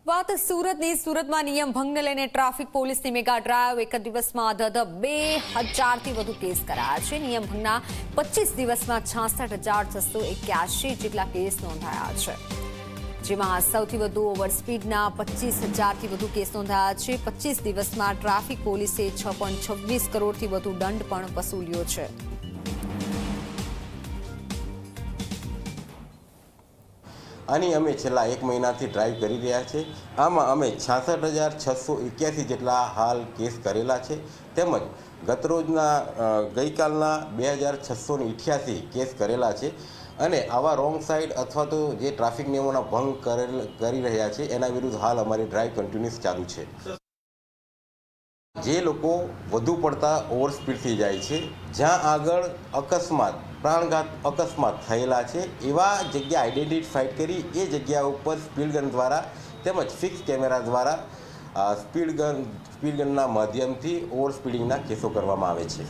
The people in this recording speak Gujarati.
વાત સુરતની સુરતમાં નિયમ ભંગને લઈને ટ્રાફિક પોલીસની મેગા ડ્રાઈવ એક દિવસમાં 2000થી વધુ કેસ કરાયા છે। નિયમ ભંગના 25 દિવસમાં 66,681 જેટલા કેસ નોંધાયા છે, જેમાં સૌથી વધુ ઓવરસ્પીડના 25,000થી વધુ કેસ નોંધાયા છે। 25 દિવસમાં ટ્રાફિક પોલીસે 6.26 કરોડથી વધુ દંડ પણ વસૂલ્યો છે। આની અમે છેલ્લા 1 મહિનાથી ડ્રાઈવ કરી રહ્યા છે। આમાં અમે 66,681 જેટલા હાલ કેસ કરેલા છે, તેમજ ગઈકાલના 2,688 કેસ કરેલા છે। અને આવા રોંગ સાઈડ અથવા તો જે ટ્રાફિક નિયમોના ભંગ કરી રહ્યા છે એના વિરુદ્ધ હાલ અમારી ડ્રાઈવ કન્ટિન્યુઅસ ચાલુ છે। જે લોકો વધુ પડતા ઓવર સ્પીડથી જાય છે, જ્યાં આગળ પ્રાણઘાત અકસ્માત થયેલા છે, એવા જગ્યા આઈડેન્ટિફાઈ કરી એ જગ્યા ઉપર સ્પીડ ગન દ્વારા તેમજ ફિક્સ કેમેરા દ્વારા સ્પીડ ગનના માધ્યમથી ઓવર સ્પીડિંગના કેસો કરવામાં આવે છે।